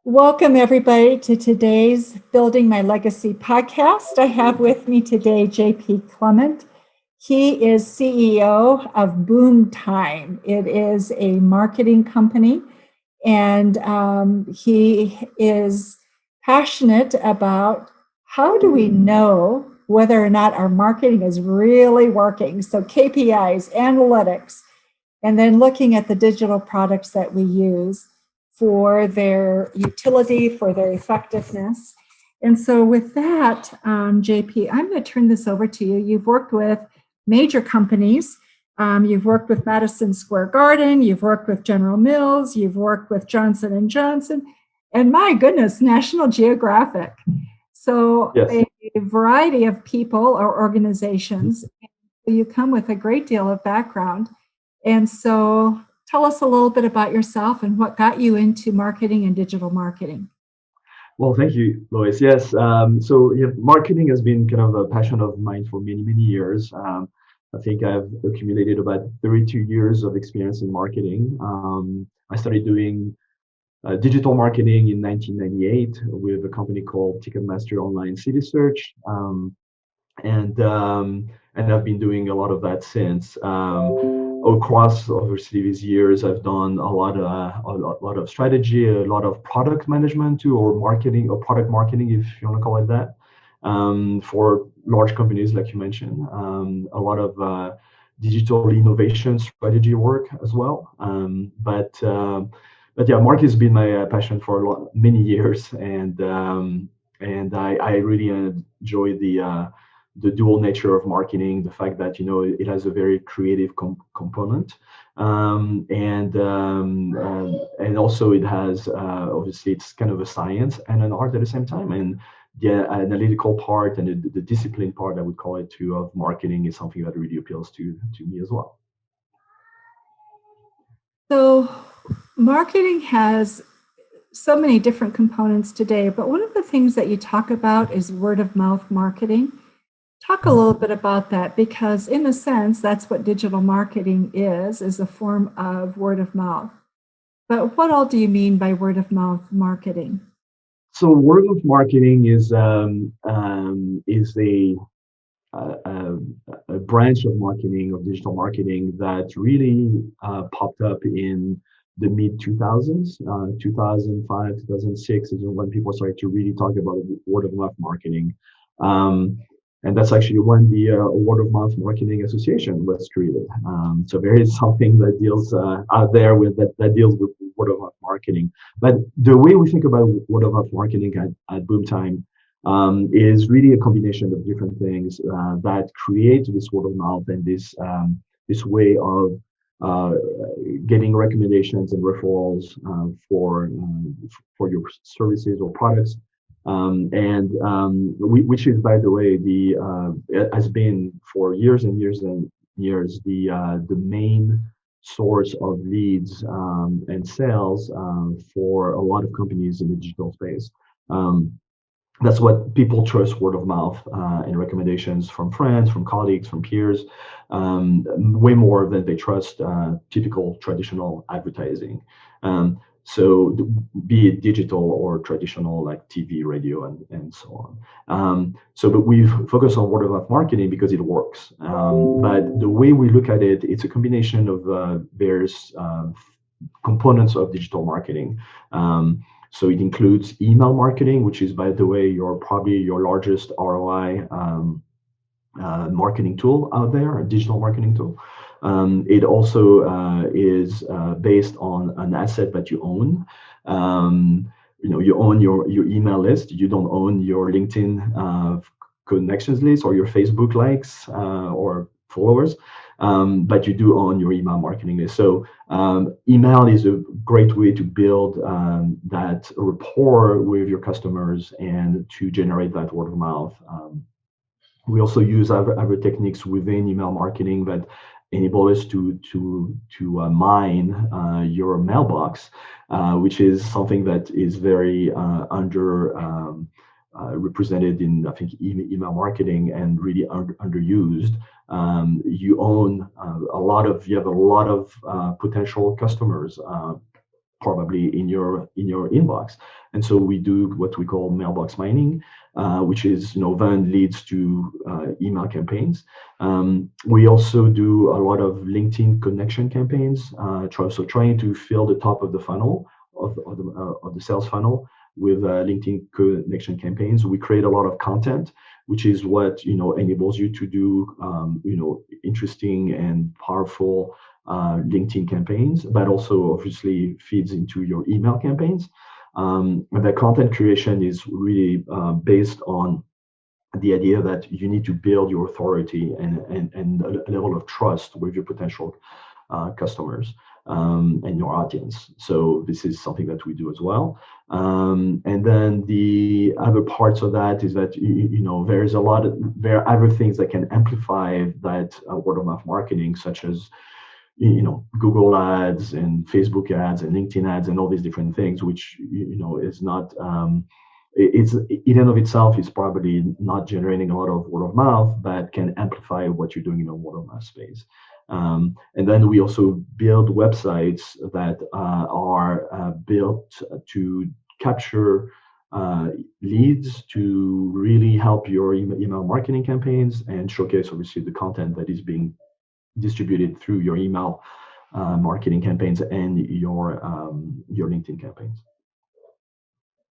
Welcome, everybody, to today's Building My Legacy podcast. I have with me today JP Clement. He is CEO of boomtime. It is a marketing company, and he is passionate about how do we know whether or not our marketing is really working. So, KPIs, analytics, and then looking at the digital products that we use for their utility, for their effectiveness. And so with that, JP, I'm going to turn this over to you. You've worked with major companies. You've worked with Madison Square Garden. You've worked with General Mills. You've worked with Johnson & Johnson. And my goodness, National Geographic. So Yes. a variety of people or organizations. You come with a great deal of background. And so tell us a little bit about yourself and what got you into marketing and digital marketing. Well, thank you, Lois. Yes. So marketing has been kind of a passion of mine for many, many years. I think I've accumulated about 32 years of experience in marketing. I started doing digital marketing in 1998 with a company called Ticketmaster Online City Search. And and I've been doing a lot of that since. Across obviously these years, I've done a lot of strategy, a lot of product management too, or marketing or product marketing, if you want to call it that, for large companies like you mentioned. A lot of digital innovation strategy work as well. But yeah, marketing has been my passion for many years, and I really enjoy the dual nature of marketing, the fact that it has a very creative component, and also it has obviously it's kind of a science and an art at the same time, and the analytical part and the discipline part, I would call it too, of marketing is something that really appeals to me as well. So, marketing has so many different components today, but one of the things that you talk about is word of mouth marketing. Talk a little bit about that, because in a sense, that's what digital marketing is a form of word of mouth. But what all do you mean by word of mouth marketing? So word of marketing is a, a branch of marketing, of digital marketing, that really popped up in the mid 2000s, 2005, 2006 is when people started to really talk about word of mouth marketing. Um, and that's actually when the Word of Mouth Marketing Association was created. So there is something that deals out there with that deals with word of mouth marketing. But the way we think about word of mouth marketing at Boomtime is really a combination of different things that create this word of mouth and this way of uh, getting recommendations and referrals for your services or products, which is, by the way, the has been for years and years and years the main source of leads and sales for a lot of companies in the digital space. Um, that's what people trust, word of mouth and recommendations from friends, from colleagues, from peers, way more than they trust typical traditional advertising. So be it digital or traditional like TV, radio, and so on. But we've focused on word of mouth marketing because it works. But the way we look at it, it's a combination of various components of digital marketing. So it includes email marketing, which is, by the way, probably your largest ROI marketing tool out there, a digital marketing tool. It also is based on an asset that you own. You own your email list. You don't own your LinkedIn connections list or your Facebook likes or followers, but you do own your email marketing list. So email is a great way to build that rapport with your customers and to generate that word of mouth. We also use other techniques within email marketing that enable us to mine your mailbox, which is something that is very under represented in, I think, email marketing and really underused. You have a lot of potential customers probably in your inbox. And so we do what we call mailbox mining, which is then leads to email campaigns. We also do a lot of LinkedIn connection campaigns, so trying to fill the top of the funnel of the sales funnel with LinkedIn connection campaigns. We create a lot of content, which is what enables you to do interesting and powerful LinkedIn campaigns, but also obviously feeds into your email campaigns. And the content creation is really based on the idea that you need to build your authority and a level of trust with your potential customers and your audience. So this is something that we do as well. And then the other parts of that is that there's a lot of there are other things that can amplify that word of mouth marketing, such as Google ads and Facebook ads and LinkedIn ads and all these different things, which is not it's in and of itself is probably not generating a lot of word of mouth, but can amplify what you're doing in a word of mouth space. And then we also build websites that are built to capture leads to really help your email marketing campaigns and showcase obviously the content that is being distributed through your email marketing campaigns and your LinkedIn campaigns.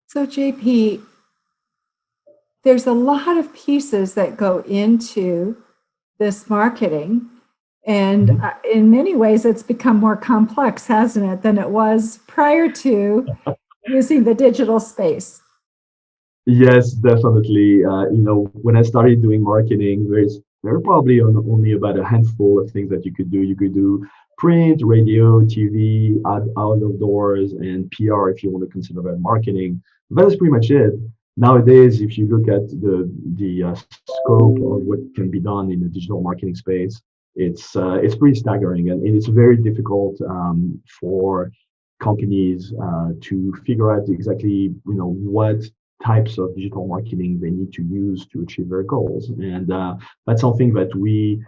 So, JP, there's a lot of pieces that go into this marketing. And in many ways, it's become more complex, hasn't it, than it was prior to using the digital space? Yes, definitely. When I started doing marketing, there are probably only about a handful of things that you could do. You could do print, radio, TV, out of doors, and PR if you want to consider that marketing. But that's pretty much it. Nowadays, if you look at the scope of what can be done in the digital marketing space, it's pretty staggering, and it's very difficult for companies to figure out exactly what types of digital marketing they need to use to achieve their goals. And that's something that we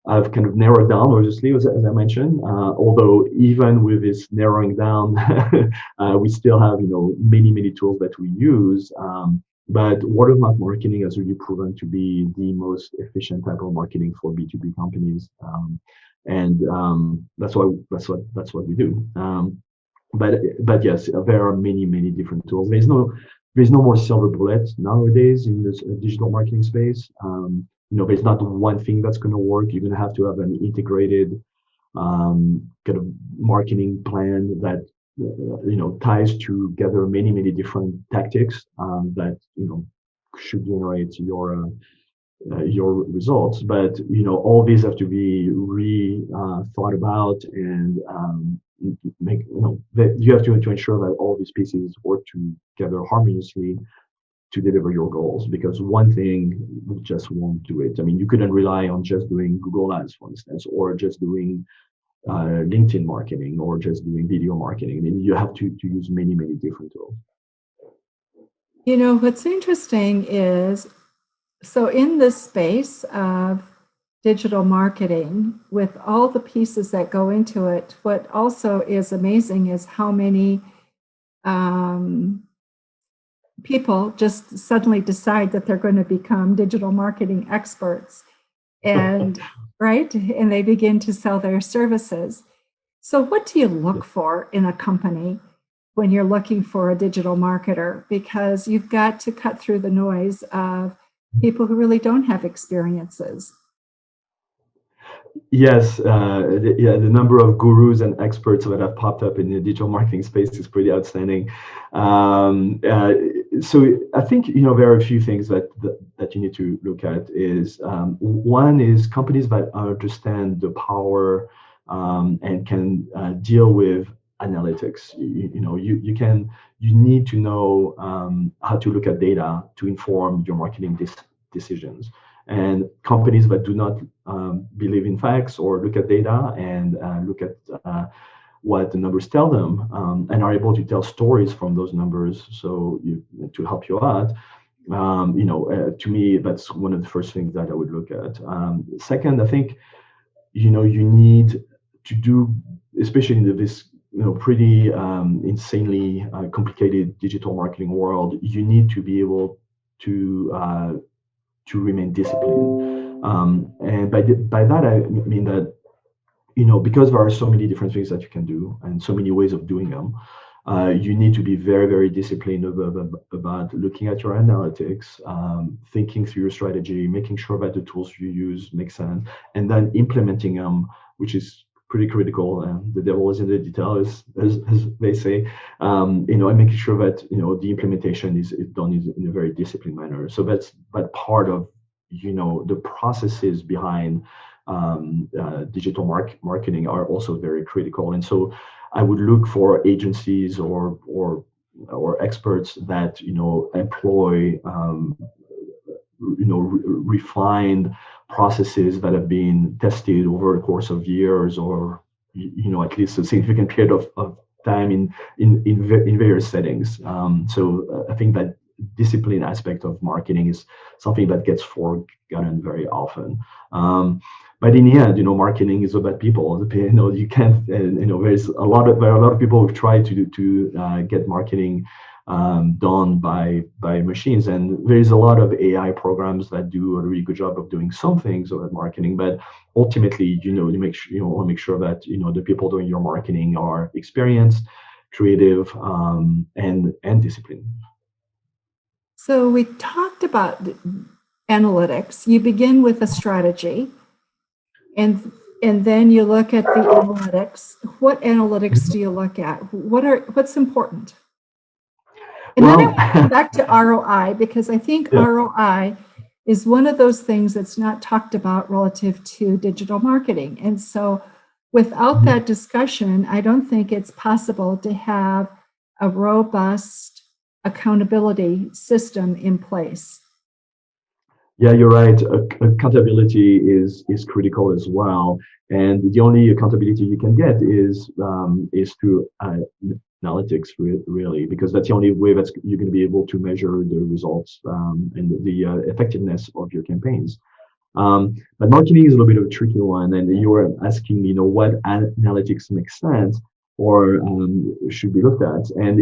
have kind of narrowed down, obviously, as I mentioned. Although even with this narrowing down, we still have many tools that we use. But word of mouth marketing has really proven to be the most efficient type of marketing for B2B companies, and that's what we do. But yes, there are many different tools. There's no more silver bullet nowadays in this digital marketing space. There's not one thing that's going to work. You're going to have to have an integrated kind of marketing plan that ties together many different tactics that should generate your results. But all these have to be thought about and make that you have to ensure that all these pieces work together harmoniously to deliver your goals, because one thing just won't do it. I mean, you couldn't rely on just doing Google ads, for instance, or just doing LinkedIn marketing, or just doing video marketing. I mean, you have to use many different tools. What's interesting is, so in this space of digital marketing, with all the pieces that go into it, what also is amazing is how many people just suddenly decide that they're going to become digital marketing experts, and right, and they begin to sell their services. So what do you look for in a company when you're looking for a digital marketer? Because you've got to cut through the noise of people who really don't have experiences. Yes, the number of gurus and experts that have popped up in the digital marketing space is pretty outstanding. So I think there are a few things that you need to look at. Is one is companies that understand the power and can deal with analytics. You need to know how to look at data to inform your marketing decisions. And companies that do not believe in facts or look at data and look at what the numbers tell them and are able to tell stories from those numbers, so to help you out. To me, that's one of the first things that I would look at. Second, I think you need to do, especially in this pretty insanely complicated digital marketing world, you need to be able to remain disciplined. And by that I mean that because there are so many different things that you can do and so many ways of doing them, you need to be very, very disciplined about looking at your analytics, thinking through your strategy, making sure that the tools you use make sense, and then implementing them, which is pretty critical. And the devil is in the detail, as they say. And making sure that the implementation is done in a very disciplined manner. So that part of the processes behind digital marketing are also very critical. And so I would look for agencies or experts that employ refined processes that have been tested over the course of years, or at least a significant period of time in various settings. So I think that discipline aspect of marketing is something that gets forgotten very often. But in the end, marketing is about people. You can't. There are a lot of people who've tried to get marketing done by machines, and there is a lot of AI programs that do a really good job of doing some things about marketing. But ultimately, you want to make sure that the people doing your marketing are experienced, creative, and disciplined. So we talked about analytics. You begin with a strategy, and then you look at the analytics. What analytics do you look at? What's important? And then I Well, want to come back to ROI, because I think yeah. ROI is one of those things that's not talked about relative to digital marketing. And so without Mhm. that discussion, I don't think it's possible to have a robust accountability system in place. Yeah, you're right. Accountability is critical as well, and the only accountability you can get is through analytics, really, because that's the only way that you're going to be able to measure the results and the effectiveness of your campaigns. But marketing is a little bit of a tricky one, and you were asking me, what analytics makes sense or should be looked at, and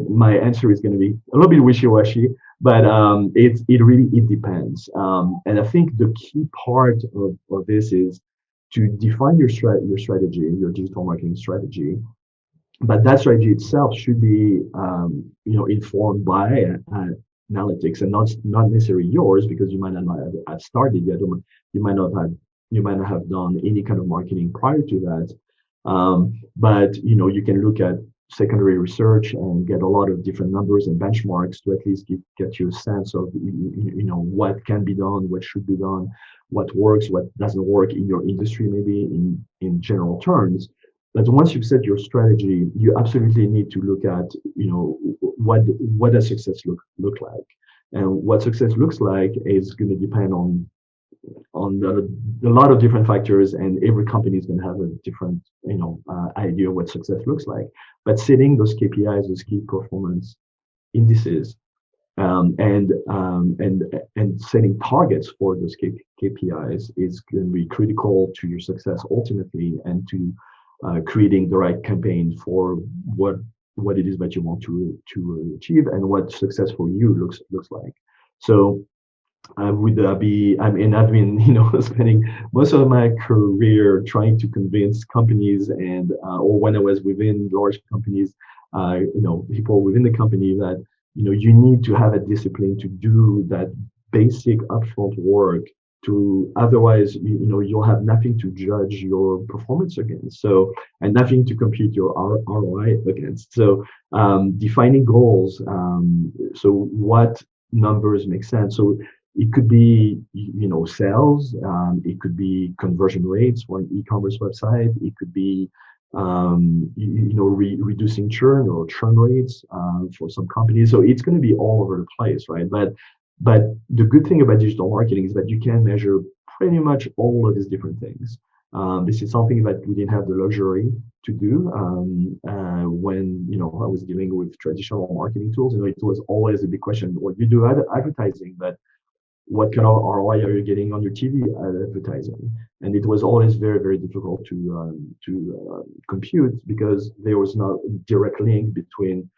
my answer is going to be a little bit wishy-washy, but it depends, and I think the key part of this is to define your strategy, your digital marketing strategy, but that strategy itself should be informed by analytics, and not necessarily yours, because you might not have started yet, or you might not have done any kind of marketing prior to that. But you can look at secondary research and get a lot of different numbers and benchmarks to at least get you a sense of what can be done, what should be done, what works, what doesn't work in your industry, maybe in general terms. But once you've set your strategy, you absolutely need to look at, what does success look like, and what success looks like is going to depend a lot of different factors, and every company is going to have a different, idea of what success looks like. But setting those KPIs, those key performance indices, and setting targets for those KPIs is going to be critical to your success ultimately, and to creating the right campaign for what it is that you want to achieve, and what success for you looks like. So I've been, spending most of my career trying to convince companies, and or when I was within large companies, people within the company, that you need to have a discipline to do that basic upfront work. To otherwise, you'll have nothing to judge your performance against. So, and nothing to compute your ROI against. So, defining goals. So, what numbers make sense? So it could be, sales. It could be conversion rates for an e-commerce website. It could be, reducing churn or churn rates for some companies. So it's going to be all over the place, right? But the good thing about digital marketing is that you can measure pretty much all of these different things. This is something that we didn't have the luxury to do when I was dealing with traditional marketing tools. It was always a big question. Well, you do advertising, but what kind of ROI are you getting on your TV advertising? And it was always very, very difficult to compute because there was not a direct link between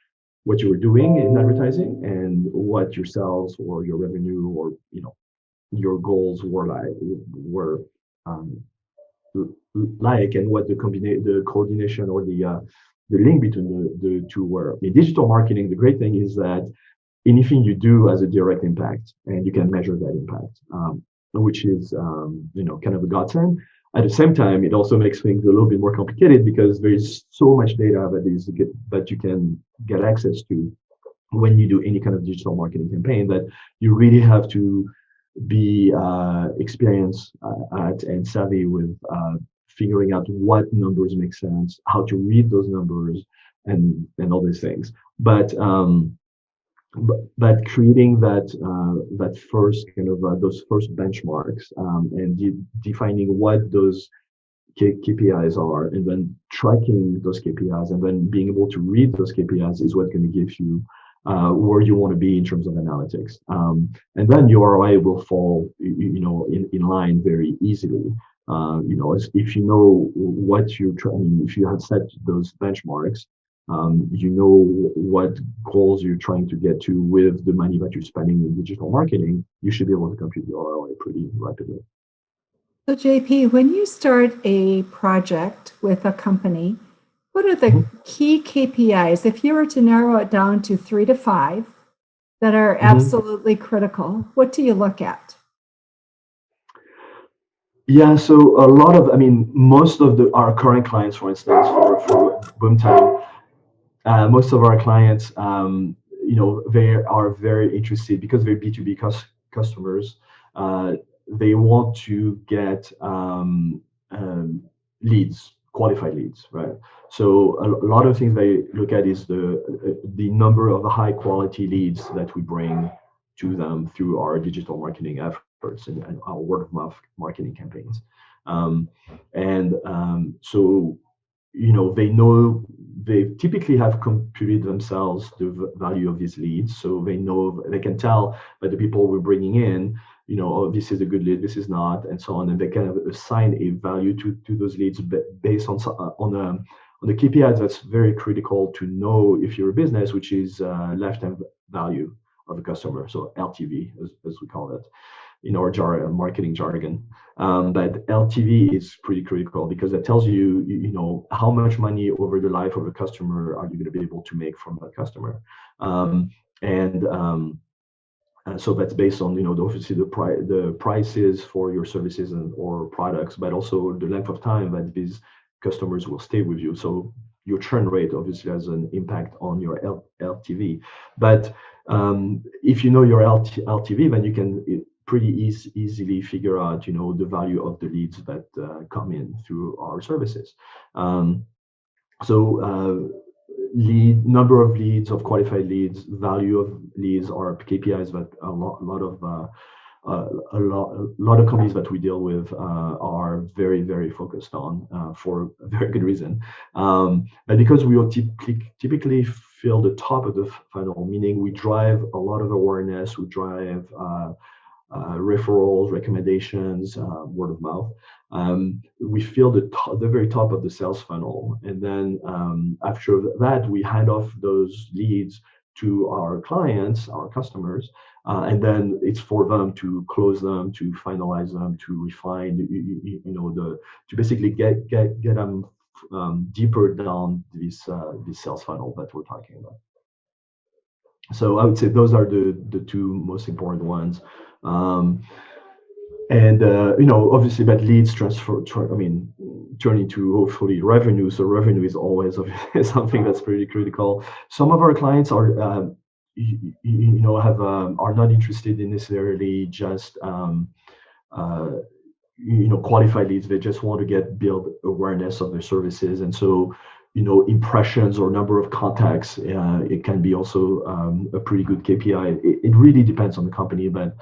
what you were doing in advertising and what your sales or your revenue or your goals were um, like, and what the coordination or the link between the two were. In digital marketing, the great thing is that anything you do has a direct impact, and you can measure that impact, which is kind of a godsend. At the same time, it also makes things a little bit more complicated because there is so much data that you can get access to when you do any kind of digital marketing campaign that you really have to be experienced at and savvy with figuring out what numbers make sense, how to read those numbers, and all these things. But creating that first kind of those first benchmarks and defining what those KPIs are, and then tracking those KPIs, and then being able to read those KPIs is what's going to give you where you want to be in terms of analytics. And then your ROI will fall, in line very easily. If you know what you're trying, if you have set those benchmarks, you know what goals you're trying to get to with the money that you're spending in digital marketing, you should be able to compute the ROI pretty rapidly. So, JP, when you start a project with a company, what are the Mhm. key KPIs, if you were to narrow it down to 3 to 5, that are Mhm. absolutely critical? What do you look at? Yeah, so most of our current clients, for instance, for Boomtime, most of our clients, they are very interested because they're B2B customers. Uh, they want to get leads, qualified leads, right? So a lot of things they look at is the number of high quality leads that we bring to them through our digital marketing efforts and our word of mouth marketing campaigns. So they know they typically have computed themselves the value of these leads, so they know they can tell that the people we're bringing in, oh, this is a good lead, this is not, and so on, and they kind of assign a value to those leads based on the KPIs. That's very critical to know if you're a business, which is lifetime value of the customer, so LTV as we call it in our marketing jargon. But LTV is pretty critical because it tells you how much money over the life of a customer are you going to be able to make from that customer. And So that's based on obviously the prices for your services or products, but also the length of time that these customers will stay with you. So your churn rate obviously has an impact on your LTV. But if you know your LTV, then you can pretty easily figure out the value of the leads that come in through our services. So lead number of leads, of qualified leads, value of leads are KPIs that a lot of companies that we deal with are very, very focused on for a very good reason. But because we will typically fill the top of the funnel, meaning we drive a lot of awareness, we drive referrals, recommendations, word of mouth. We fill the very top of the sales funnel, and then after that, we hand off those leads to our clients, our customers, and then it's for them to close them, to finalize them, to refine, to basically get them deeper down this sales funnel that we're talking about. So I would say those are the two most important ones. Um, and obviously that leads turn into hopefully revenue. So revenue is always something that's pretty critical. Some of our clients are not interested in necessarily just qualified leads. They just want to build awareness of their services, and so impressions or number of contacts, it can be also a pretty good KPI. It really depends on the company, but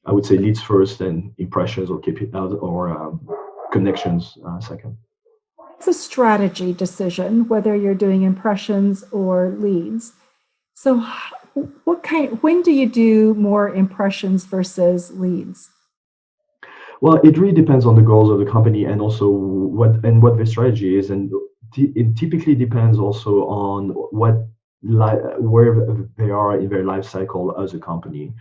I would say leads first, and impressions or KPIs or connections second. It's a strategy decision whether you're doing impressions or leads. So, when do you do more impressions versus leads? Well, it really depends on the goals of the company and also what their strategy is, and it typically depends also on where they are in their life cycle as a company.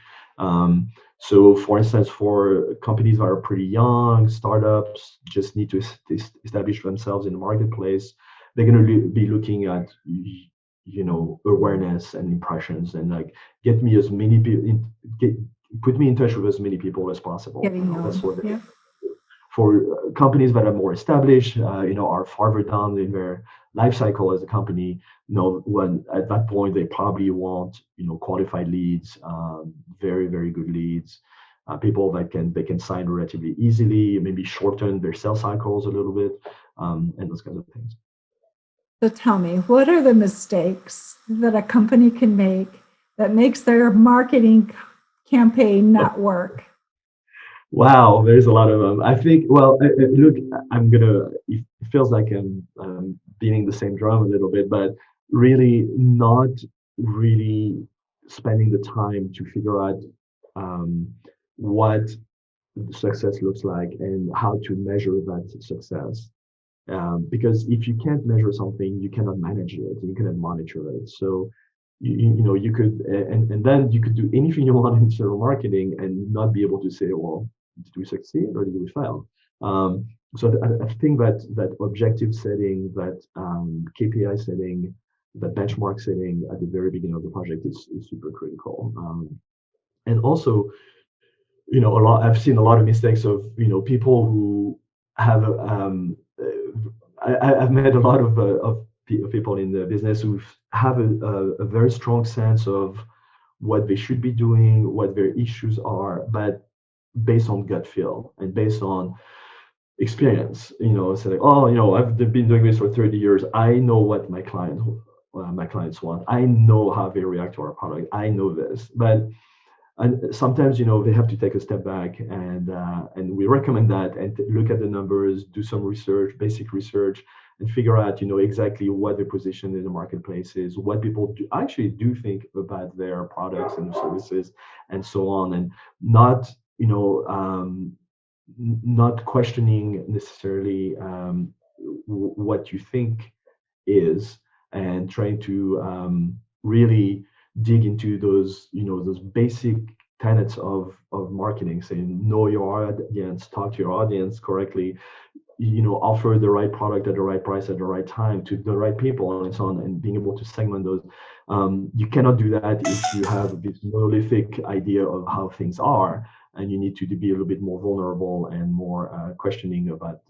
So, for instance, for companies that are pretty young, startups just need to establish themselves in the marketplace. They're going to be looking at awareness and impressions, and like get me as many people get put me in touch with as many people as possible. Getting That's known. what they Yeah. for companies that are more established, are farther down in their life cycle as a company. When at that point they probably want qualified leads, very very good leads, people that they can sign relatively easily, maybe shorten their sales cycles a little bit, and those kinds of things. So tell me, what are the mistakes that a company can make that makes their marketing campaign not work? Wow, there's a lot of them. I think, well, look, it feels like I'm beating the same drum a little bit, but really not really spending the time to figure out what success looks like and how to measure that success. Because if you can't measure something, you cannot manage it, you cannot monitor it. So you could and then you could do anything you want in digital marketing and not be able to say, well, did we succeed or did we fail? So I think that objective setting, that KPI setting, that benchmark setting at the very beginning of the project is super critical. And also, I've seen a lot of mistakes of people who have I've met a lot of people in the business who have a very strong sense of what they should be doing, what their issues are, but based on gut feel and based on experience. Say like, oh, I've been doing this for 30 years. I know what my clients want. I know how they react to our product. I know this, but and sometimes they have to take a step back, and we recommend that, and look at the numbers, do some research, basic research, and figure out exactly what their position in the marketplace is, what people actually do think about their products and services, and so on, and not not questioning necessarily what you think is, and trying to really dig into those basic tenets of marketing, saying know your audience, talk to your audience correctly, offer the right product at the right price at the right time to the right people, and so on, and being able to segment those. You cannot do that if you have this monolithic idea of how things are, and you need to be a little bit more vulnerable and more questioning about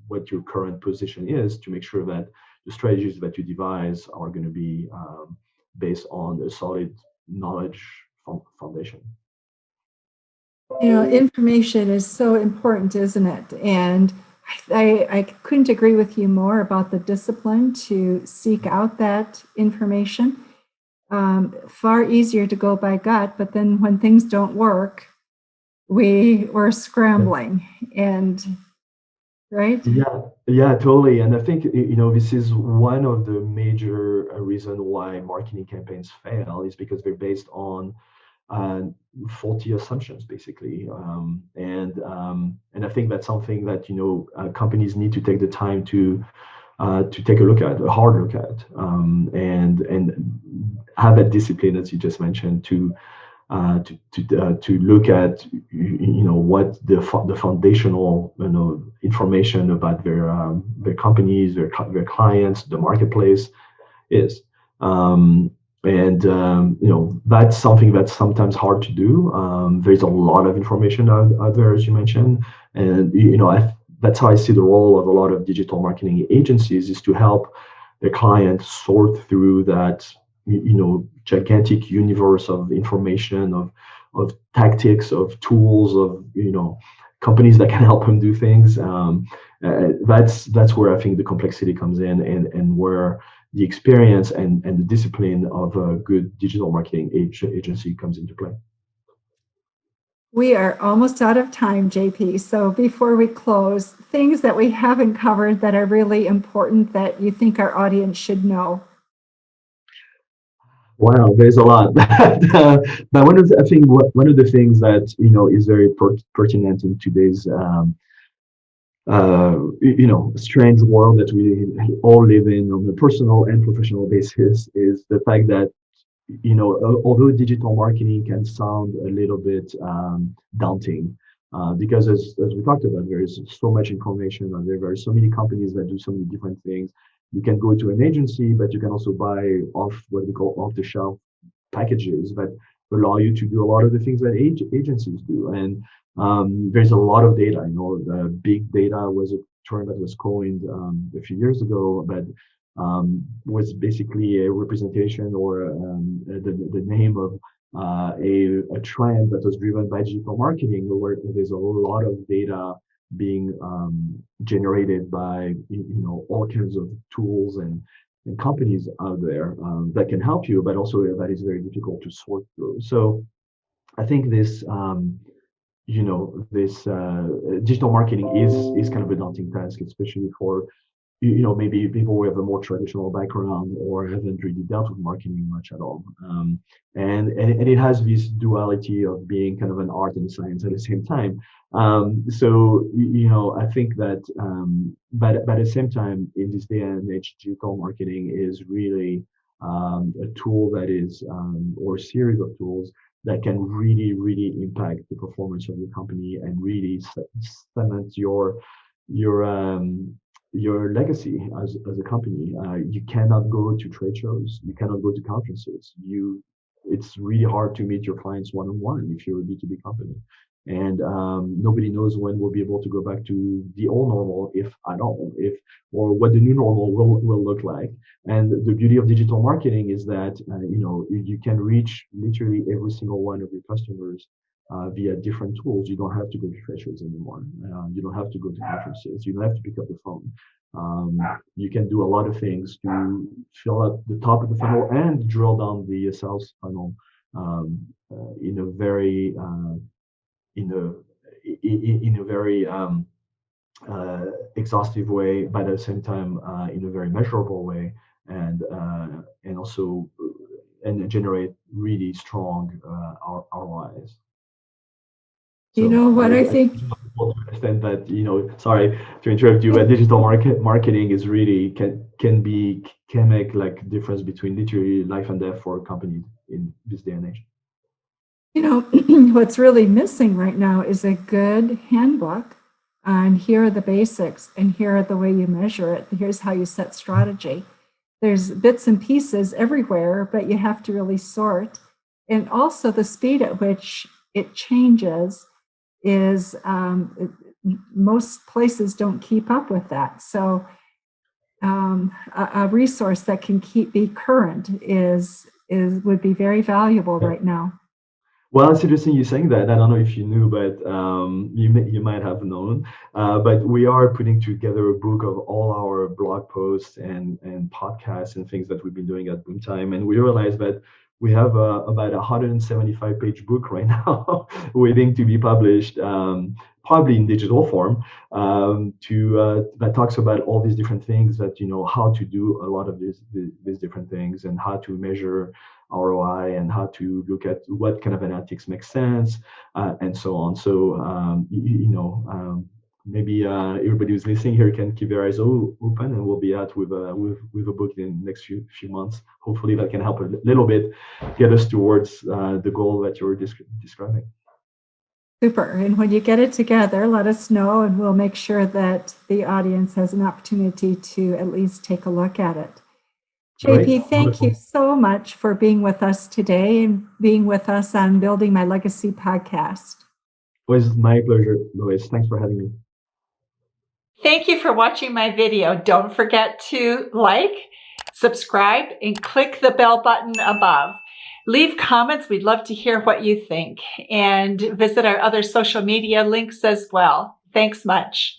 what your current position is, to make sure that the strategies that you devise are going to be based on a solid knowledge foundation. Information is so important, isn't it? And I couldn't agree with you more about the discipline to seek out that information. Far easier to go by gut, but then when things don't work, we're scrambling, and right? Yeah, totally. And I think this is one of the major reason why marketing campaigns fail, is because they're based on uh, faulty assumptions, basically. And I think that's something that companies need to take the time to take a look at, a hard look at, and have that discipline, as you just mentioned, to look at what the foundational information about their companies, their clients, the marketplace is. And that's something that's sometimes hard to do. There's a lot of information out there, as you mentioned, and that's how I see the role of a lot of digital marketing agencies, is to help their clients sort through that gigantic universe of information, of tactics, of tools, of companies that can help them do things. That's where I think the complexity comes in, and where the experience and the discipline of a good digital marketing agency comes into play. We are almost out of time, JP. So before we close, things that we haven't covered that are really important that you think our audience should know. Wow, there's a lot. But I think one of the things that is very pertinent in today's strange world that we all live in on a personal and professional basis is the fact that although digital marketing can sound a little bit daunting, because as we talked about, there is so much information and there are so many companies that do so many different things. You can go to an agency, but you can also buy off what we call off the shelf packages that allow you to do a lot of the things that agencies do. And there's a lot of data. The big data was a term that was coined a few years ago, but was basically a representation or the name of a trend that was driven by digital marketing, where there's a lot of data being generated by all kinds of tools and companies out there that can help you, but also that is very difficult to sort through. So I think this digital marketing is kind of a daunting task, especially for maybe people with a more traditional background or haven't really dealt with marketing much at all. And it has this duality of being kind of an art and a science at the same time. So, I think that, but at the same time, in this day and age, digital marketing is really a tool that is, or a series of tools that can really, really impact the performance of your company and really cement your your legacy as a company. You cannot go to trade shows. You cannot go to conferences. It's really hard to meet your clients one on one if you're a B2B company. And nobody knows when we'll be able to go back to the old normal, if at all, if or what the new normal will look like. And the beauty of digital marketing is that you can reach literally every single one of your customers via different tools. You don't have to go to trade shows anymore. You don't have to go to conferences. You don't have to pick up the phone. You can do a lot of things to fill up the top of the funnel and drill down the sales funnel in a very in a very exhaustive way, but at the same time in a very measurable way, and also and generate really strong ROIs. You So know what I I think? understand that, sorry to interrupt you, but digital marketing is really can make like difference between literally life and death for a company in this day and age. You know, what's really missing right now is a good handbook on here are the basics and here are the way you measure it. Here's how you set strategy. There's bits and pieces everywhere, but you have to really sort. And also the speed at which it changes is most places don't keep up with that. So a resource that can be current is would be very valuable right now. Well, it's interesting you saying that. I don't know if you knew, but you might have known. But we are putting together a book of all our blog posts and podcasts and things that we've been doing at Boomtime, and we realized that we have about 175-page book right now waiting to be published, probably in digital form, to that talks about all these different things that how to do a lot of these different things and how to measure ROI and how to look at what kind of analytics makes sense and so on. So maybe everybody who's listening here can keep their eyes open, and we'll be out with a book in the next few months. Hopefully, that can help a little bit get us towards the goal that you're describing. Super. And when you get it together, let us know, and we'll make sure that the audience has an opportunity to at least take a look at it. JP, thank you so much for being with us today and being with us on Building My Legacy podcast. It was my pleasure, Lois. Thanks for having me. Thank you for watching my video. Don't forget to like, subscribe, and click the bell button above. Leave comments. We'd love to hear what you think. And visit our other social media links as well. Thanks much.